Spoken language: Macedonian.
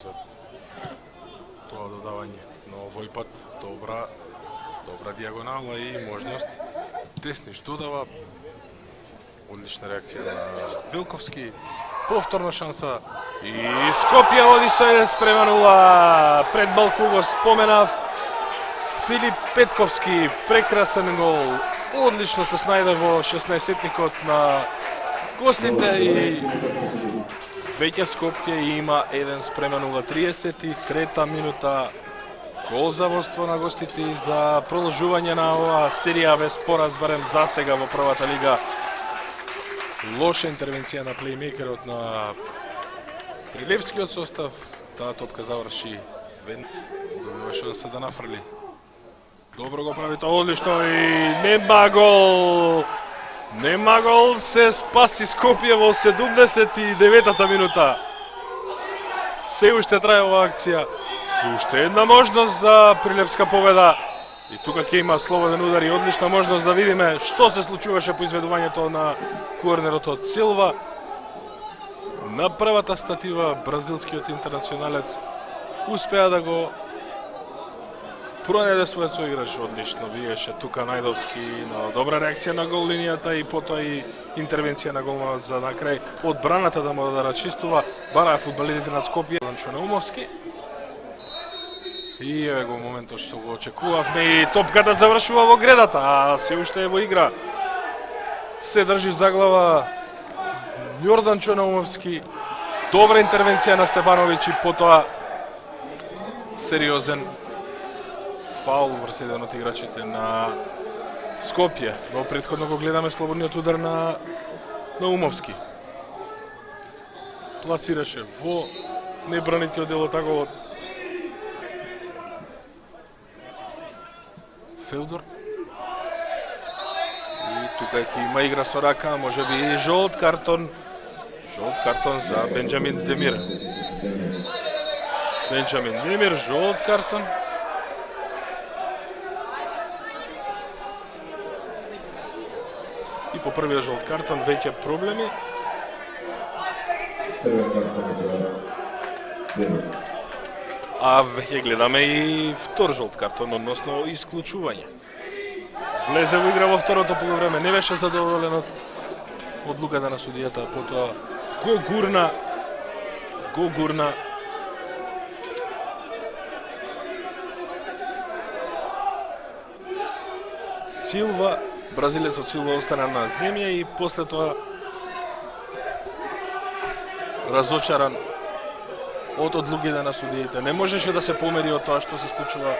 за тоа додавање. Но овој пат добра диагонала и можност. Тесниш додава. Одлична реакција на Велковски. Повторна шанса. И Скопје води со 1:0. Пред малку го споменав. Филип Петковски, прекрасен гол. Одлично се снајде во 16-тникот на гостите и веќе Скопје има 1:0. 33-та минута. Гол за водство на гостите и за продолжување на оваа серија без пораз, барем за сега во првата лига. Лоша интервенција на плеймейкерот на Прилепскиот состав. Таа топка заврши веднаш. Добива шанса да нафрли. Добро го прави тоа, одлично и нема гол. Нема гол, се спаси Скопје во 79-та минута. Се уште трае оваа акција. Уште една можност за Прилепска победа. И тука ќе има слободен удар и одлична можност да видиме што се случуваше по изведувањето на корнерот од Силва. На првата статива бразилскиот интернационалец успеа да го пронајде својот соиграч. Одлично биеше тука Најдовски, на добра реакција на гол линијата и потоа и интервенција на голманот за на крај одбраната да му да рачистува. Бараа фудбалистите на Скопје. Наумовски. И еве го моментот што го очекувавме и топката завршува во гредата, а се уште е во игра. Се држи за глава Јордан Чонаумовски. Добра интервенција на Степановиќ и потоа сериозен фаул врз еден од играчите на Скопје. Но претходно го гледаме слободниот удар на Умовски. Пласираше во небранитиот дел од голот. Фелдор. И тука ќе има игра со рака, можеби и жолт картон. Жолт картон за Бенџамин Демир. Бенџамин Демир, жолт картон. И по првиот жолт картон веќе проблеми. А веќе гледаме и втор жолт картон, односно исклучување. Влезе во игра во второто полувреме, не беше задоволен од одлуката на судијата, потоа го гурна. Силва, бразилецот Силва остана на земја и после тоа разочаран од одлуките на судиите. Не можеше да се помери од тоа што се случува